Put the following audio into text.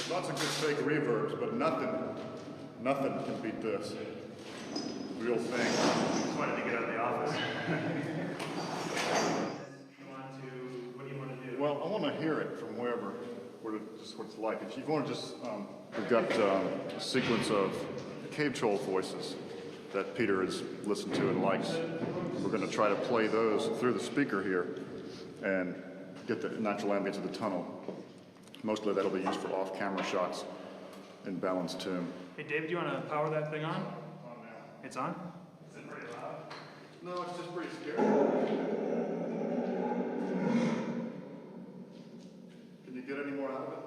lots of good fake reverbs, but nothing can beat this. Real thing. Just wanted to get out of the office. What do you want to do? Well, I want to hear it from wherever, just what it's like. If you want to just, we've got a sequence of cave troll voices that Peter has listened to and likes. We're going to try to play those through the speaker here and get the natural ambience of the tunnel. Mostly that'll be used for off-camera shots in balanced tune. Hey Dave, do you want to power that thing on? On now. It's on? Is it pretty loud? No, it's just pretty scary. Can you get any more out of it?